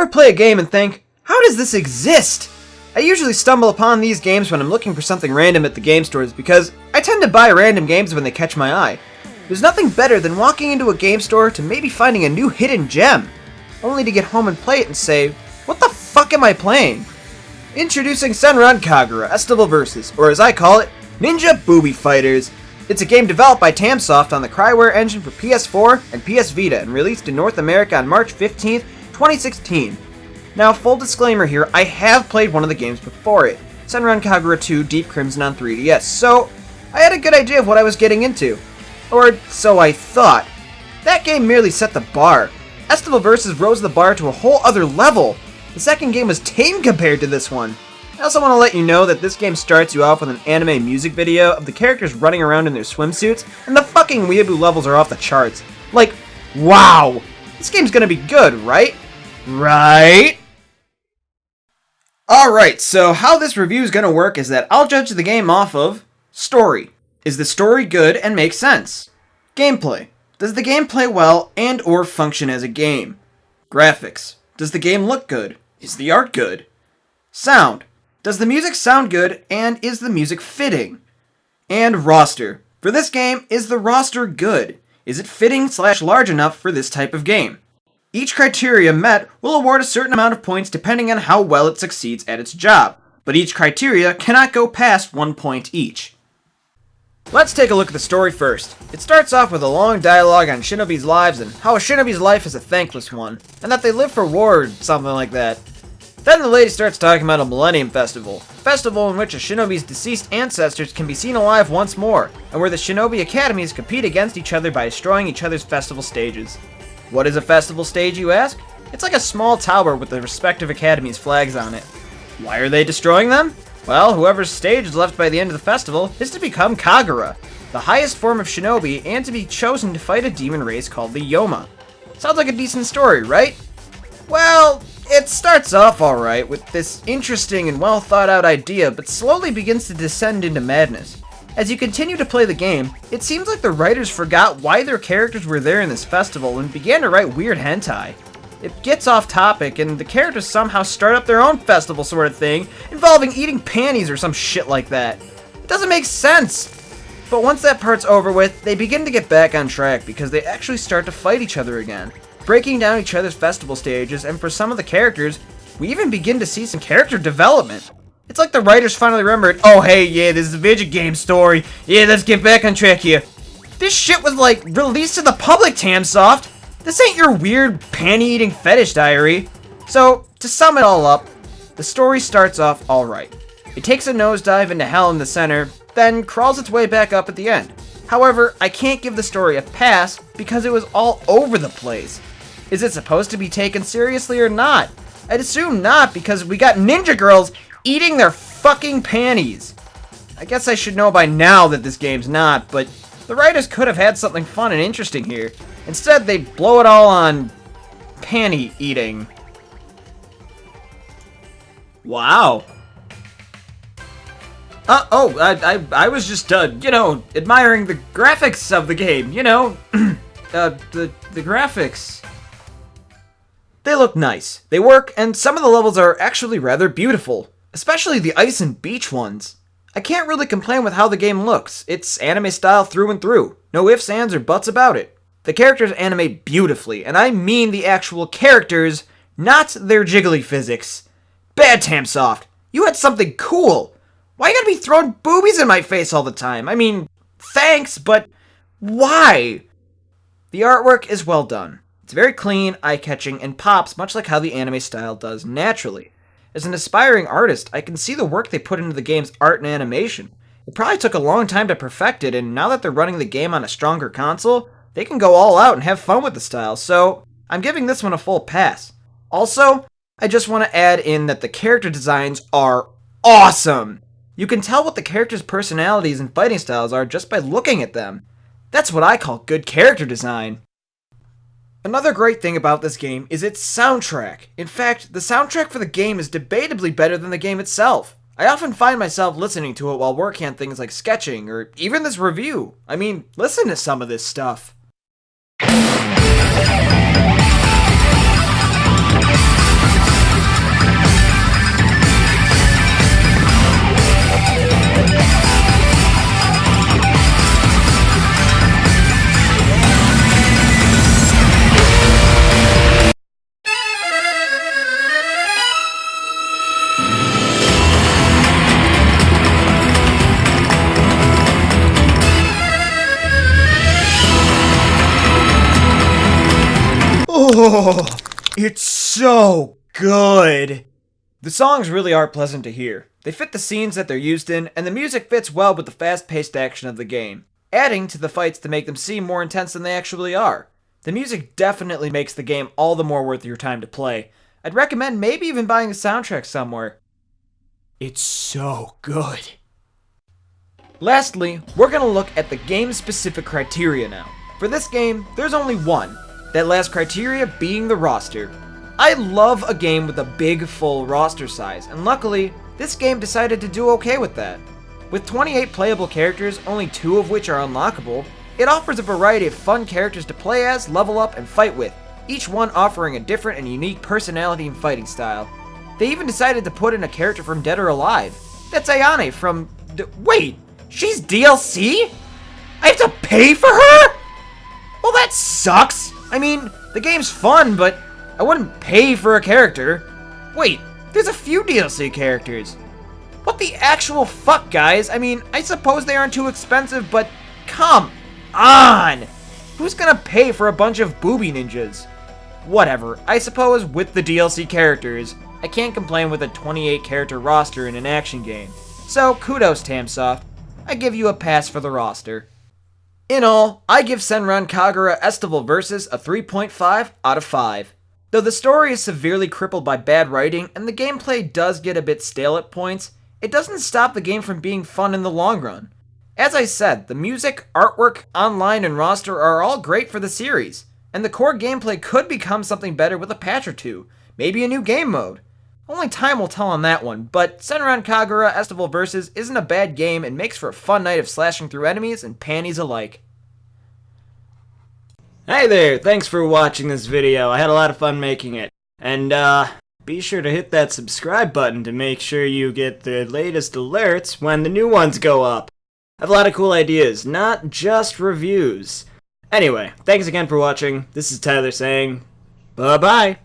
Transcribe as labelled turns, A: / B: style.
A: ever play a game and think, how does this exist? I usually stumble upon these games when I'm looking for something random at the game stores because I tend to buy random games when they catch my eye. There's nothing better than walking into a game store to maybe finding a new hidden gem, only to get home and play it and say, what the fuck am I playing? Introducing Senran Kagura Estival Versus, or as I call it, Ninja Booby Fighters. It's a game developed by Tamsoft on the Cryware engine for PS4 and PS Vita and released in North America on March 15th, 2016. Now, full disclaimer here, I have played one of the games before it, Senran Kagura 2 Deep Crimson on 3DS, so I had a good idea of what I was getting into. Or so I thought. That game merely set the bar. Estival Versus rose the bar to a whole other level. The second game was tame compared to this one. I also want to let you know that this game starts you off with an anime music video of the characters running around in their swimsuits, and the fucking weeaboo levels are off the charts. Like, wow! This game's gonna be good, right? Right? Alright, so how this review is gonna work is that I'll judge the game off of story. Is the story good and make sense? Gameplay. Does the game play well and or function as a game? Graphics. Does the game look good? Is the art good? Sound. Does the music sound good and is the music fitting? And roster. For this game, is the roster good? Is it fitting / large enough for this type of game? Each criteria met will award a certain amount of points depending on how well it succeeds at its job, but each criteria cannot go past 1 point each. Let's take a look at the story first. It starts off with a long dialogue on shinobi's lives and how a shinobi's life is a thankless one, and that they live for war or something like that. Then the lady starts talking about a Millennium Festival, a festival in which a shinobi's deceased ancestors can be seen alive once more, and where the shinobi academies compete against each other by destroying each other's festival stages. What is a festival stage, you ask? It's like a small tower with the respective academies' flags on it. Why are they destroying them? Well, whoever's stage is left by the end of the festival is to become Kagura, the highest form of shinobi, and to be chosen to fight a demon race called the Yoma. Sounds like a decent story, right? Well, it starts off alright with this interesting and well thought out idea, but slowly begins to descend into madness. As you continue to play the game, it seems like the writers forgot why their characters were there in this festival and began to write weird hentai. It gets off topic, and the characters somehow start up their own festival sort of thing, involving eating panties or some shit like that. It doesn't make sense! But once that part's over with, they begin to get back on track because they actually start to fight each other again, breaking down each other's festival stages, and for some of the characters, we even begin to see some character development. It's like the writers finally remembered, oh hey, yeah, this is a video game story, yeah, let's get back on track here. This shit was like, released to the public, Tamsoft! This ain't your weird panty-eating fetish diary. So, to sum it all up, the story starts off alright. It takes a nosedive into hell in the center, then crawls its way back up at the end. However, I can't give the story a pass because it was all over the place. Is it supposed to be taken seriously or not? I'd assume not because we got ninja girls eating their fucking panties. I guess I should know by now that this game's not, but the writers could have had something fun and interesting here. Instead, they blow it all on panty eating. Wow. I was just, admiring the graphics of the game, the graphics. They look nice, they work, and some of the levels are actually rather beautiful, especially the ice and beach ones. I can't really complain with how the game looks. It's anime style through and through. No ifs, ands, or buts about it. The characters animate beautifully, and I mean the actual characters, not their jiggly physics. Bad Tamsoft, you had something cool. Why you gotta be throwing boobies in my face all the time? I mean, thanks, but why? The artwork is well done. It's very clean, eye-catching, and pops much like how the anime style does naturally. As an aspiring artist, I can see the work they put into the game's art and animation. It probably took a long time to perfect it, and now that they're running the game on a stronger console, they can go all out and have fun with the style, so I'm giving this one a full pass. Also, I just want to add in that the character designs are awesome! You can tell what the characters' personalities and fighting styles are just by looking at them. That's what I call good character design. Another great thing about this game is its soundtrack. In fact, the soundtrack for the game is debatably better than the game itself. I often find myself listening to it while working on things like sketching, or even this review. I mean, listen to some of this stuff. Oh, it's so good. The songs really are pleasant to hear. They fit the scenes that they're used in, and the music fits well with the fast-paced action of the game, adding to the fights to make them seem more intense than they actually are. The music definitely makes the game all the more worth your time to play. I'd recommend maybe even buying the soundtrack somewhere. It's so good. Lastly, we're going to look at the game-specific criteria now. For this game, there's only one. That last criteria being the roster. I love a game with a big, full roster size, and luckily, this game decided to do okay with that. With 28 playable characters, only 2 of which are unlockable, it offers a variety of fun characters to play as, level up, and fight with, each one offering a different and unique personality and fighting style. They even decided to put in a character from Dead or Alive. That's Ayane from... Wait, she's DLC? I have to pay for her? Well, that sucks! I mean, the game's fun, but I wouldn't pay for a character. Wait, there's a few DLC characters. What the actual fuck, guys? I mean, I suppose they aren't too expensive, but come on! Who's gonna pay for a bunch of booby ninjas? Whatever, I suppose with the DLC characters, I can't complain with a 28 character roster in an action game. So, kudos Tamsoft. I give you a pass for the roster. In all, I give Senran Kagura Estival Versus a 3.5 out of 5. Though the story is severely crippled by bad writing and the gameplay does get a bit stale at points, it doesn't stop the game from being fun in the long run. As I said, the music, artwork, online, and roster are all great for the series, and the core gameplay could become something better with a patch or two, maybe a new game mode. Only time will tell on that one, but Senran Kagura Estival Versus isn't a bad game and makes for a fun night of slashing through enemies and panties alike. Hey there, thanks for watching this video. I had a lot of fun making it. And be sure to hit that subscribe button to make sure you get the latest alerts when the new ones go up. I have a lot of cool ideas, not just reviews. Anyway, thanks again for watching. This is Tyler saying, bye-bye.